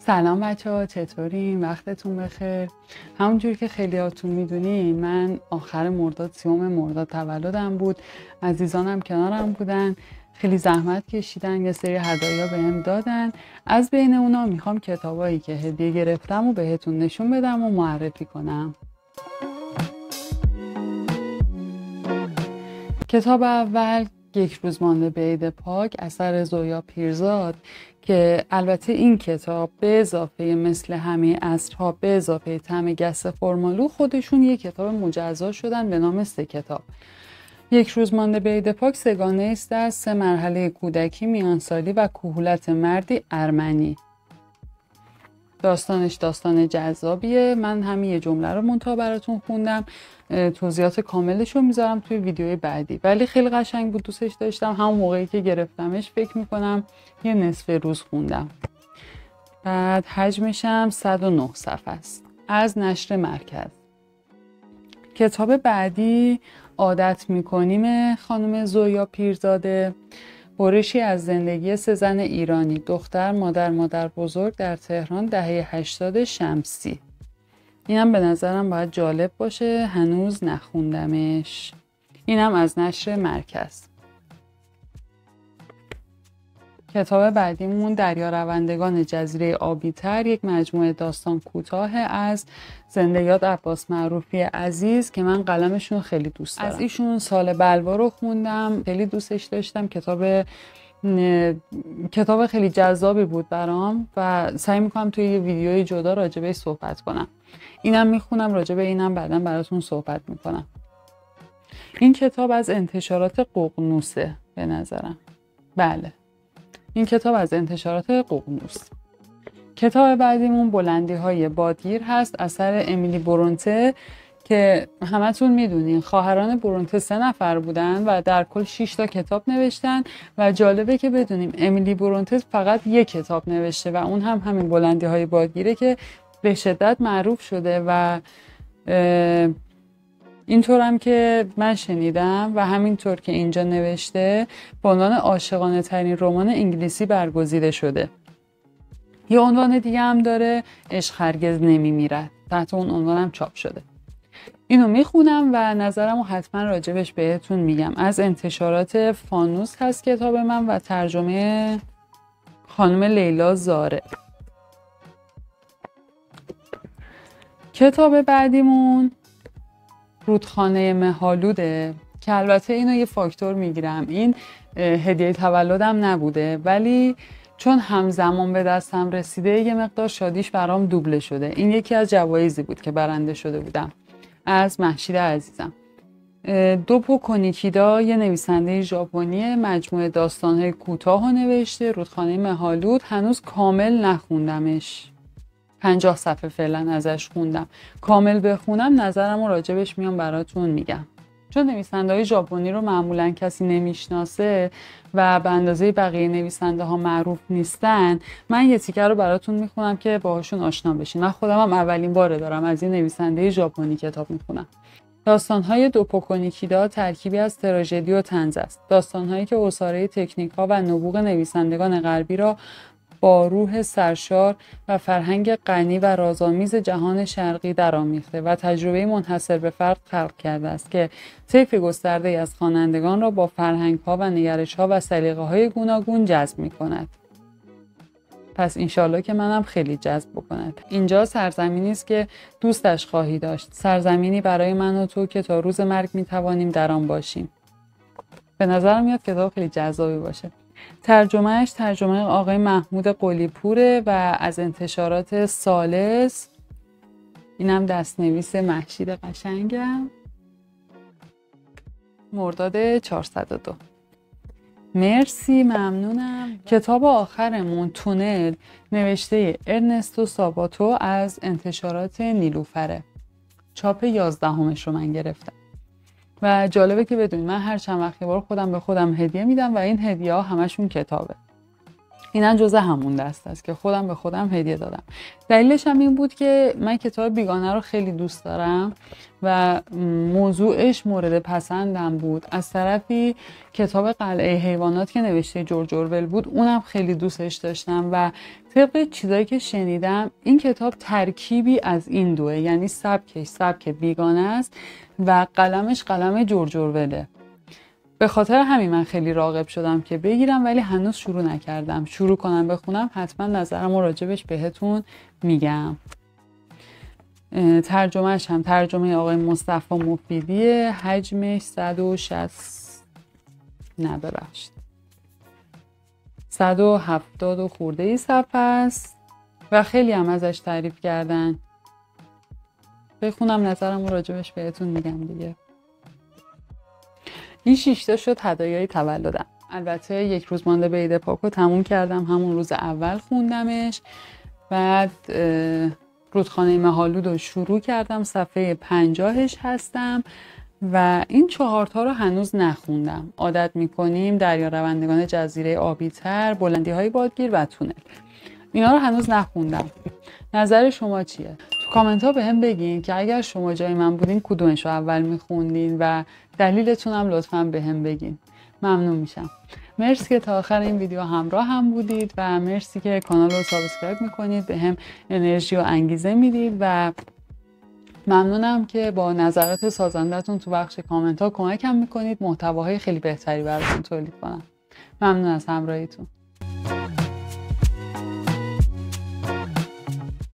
سلام بچه ها، چطورین؟ وقتتون بخیر. همونجور که خیلیاتون میدونین من آخر مرداد 30 مرداد تولدم بود. عزیزانم کنارم بودن، خیلی زحمت کشیدن، یه سری هدایا بهم دادن. از بین اونا میخوام کتابایی که هدیه گرفتم و بهتون نشون بدم و معرفی کنم. کتاب اول یک روز مانده به عید پاک اثر زویا پیرزاد که البته این کتاب به اضافه مثل همه عصرها به اضافه طعم گس فرمالو خودشون یک کتاب مجزا شدن به نام 3 کتاب. یک روز مانده به عید پاک سگانه است از 3 مرحله کودکی، میانسالی و کهولت مردی ارمنی. داستانش داستان جذابیه. من همین یه جمله رو منتها براتون خوندم، توضیحات کاملش رو میذارم توی ویدیوی بعدی، ولی خیلی قشنگ بود، دوستش داشتم. همون موقعی که گرفتمش فکر میکنم یه نصف روز خوندم. بعد حجمش هم 109 صفحه است، از نشر مرکز. کتاب بعدی عادت میکنیم خانم زویا پیرزاده، برشی از زندگی 3 زن ایرانی، دختر، مادر بزرگ در تهران دهه 80 شمسی. اینم به نظرم باید جالب باشه، هنوز نخوندمش. اینم از نشر مرکز. کتاب بعدیمون دریا روندگان جزیره آبی‌تر، یک مجموعه داستان کوتاه از زنده یاد عباس معروفی عزیز که من قلمشون خیلی دوست دارم. از ایشون سال بلوا رو خوندم، خیلی دوستش داشتم. کتاب خیلی جذابی بود برام و سعی میکنم توی یه ویدیوی جدا راجبه صحبت کنم. اینم میخونم، راجبه اینم بعداً براتون صحبت میکنم. این کتاب از انتشارات ققنوسه به نظرم. بله، این کتاب از انتشارات ققنوس. کتاب بعدیمون بلندی های بادگیر هست، اثر امیلی برونته که همتون میدونین خواهران برونته 3 نفر بودن و در کل 6 تا کتاب نوشتن و جالبه که بدونیم امیلی برونته فقط 1 کتاب نوشته و اون هم همین بلندی های بادگیره که به شدت معروف شده و اینطور هم که من شنیدم و همینطور که اینجا نوشته به عنوان عاشقانه ترین رمان انگلیسی برگزیده شده. یه عنوان دیگه هم داره، عشق هرگز نمیمیرد، تحت اون عنوان هم چاپ شده. اینو میخونم و نظرمو حتما راجبش بهتون میگم. از انتشارات فانوس هست کتاب من و ترجمه خانم لیلا زاره. کتاب بعدیمون رودخانه مه‌آلوده که البته اینو یه فاکتور میگیرم، این هدیه تولدم نبوده ولی چون همزمان به دستم رسیده یه مقدار شادیش برام دوبله شده. این یکی از جوایزی بود که برنده شده بودم از مهشید عزیزم. دوپو کونیکیدا یه نویسنده ژاپنی، مجموعه داستان‌های کوتاه نوشته. رودخانه مه‌آلود هنوز کامل نخوندمش، 50 صفحه فعلا ازش خوندم. کامل بخونم نظرم رو راجبش میام براتون میگم. چون نویسنده های ژاپنی رو معمولا کسی نمیشناسه و به اندازه بقیه نویسنده ها معروف نیستن، من یه تیکه رو براتون میخونم که باهاشون آشنا بشین. من خودم هم اولین باره دارم از این نویسنده ژاپنی کتاب میخونم. داستان‌های دوپو کونیکیدا ترکیبی از تراژدی و طنز است. داستان‌هایی که عصاره تکنیک‌ها و نبوغ نویسندگان غربی را با روح سرشار و فرهنگ غنی و رازآمیز جهان شرقی درآمیخته و تجربه منحصر به فرد خلق کرده است که طیف گسترده‌ای از خوانندگان را با فرهنگ‌ها و نگرش‌ها و سلیقه‌های گوناگون جذب می‌کند. پس انشالله که منم خیلی جذب بکند. اینجا سرزمینی است که دوستش خواهی داشت، سرزمینی برای من و تو که تا روز مرگ می‌توانیم در آن باشیم. به نظرم میاد کتاب خیلی جذابی باشه. ترجمه آقای محمود قلی‌پوره و از انتشارات ثالث. اینم دستنویس مهشید قشنگم. مرداد 402. مرسی، ممنونم. کتاب آخرمون تونل، نوشته ارنستو ساباتو از انتشارات نیلوفره. چاپ 11 رو من گرفتم و جالبه که بدونید من هر چند وقت یه بار خودم به خودم هدیه میدم و این هدیه ها همشون کتابه. اینم جزء همون دست است که خودم به خودم هدیه دادم. دلیلش هم این بود که من کتاب بیگانه رو خیلی دوست دارم و موضوعش مورد پسندم بود. از طرفی کتاب قلعه حیوانات که نوشته جورج اورول بود اونم خیلی دوستش داشتم و طبق چیزایی که شنیدم این کتاب ترکیبی از این دوه، یعنی سبکش سبک بیگانه است و قلمش قلم جورج اوروله. به خاطر همین من خیلی راغب شدم که بگیرم، ولی هنوز شروع نکردم. شروع کنم بخونم حتما نظرم رو راجبش بهتون میگم. ترجمهش هم ترجمه آقای مصطفی مفیدیه. حجمش 170 و خورده ای صفحه است و خیلی هم ازش تعریف کردن. بخونم نظرم رو راجبش بهتون میگم دیگه. این 6 تا شد هدایای تولدم. البته 1 روز مانده به عید پاکو تموم کردم، همون روز اول خوندمش. بعد رودخانه مه‌آلود رو شروع کردم، صفحه 50 هستم و این 4 تا رو هنوز نخوندم. عادت میکنیم، دریا روندگان جزیره آبی‌تر، بلندی های بادگیر و تونل. اینا رو هنوز نخوندم. نظر شما چیه؟ تو کامنت ها به هم بگین که اگر شما جای من بودین کدومش رو اول میخوندین و دلیلتون هم لطفاً به هم بگین. ممنون میشم. مرسی که تا آخر این ویدیو همراه هم بودید و مرسی که کانال رو سابسکرایب میکنید، به هم انرژی و انگیزه میدید و ممنونم که با نظرات سازندتون تو بخش کامنت ها کمکم میکنید محتواهای خیلی بهتری براتون تولید کنم. ممنون از همراهیتون.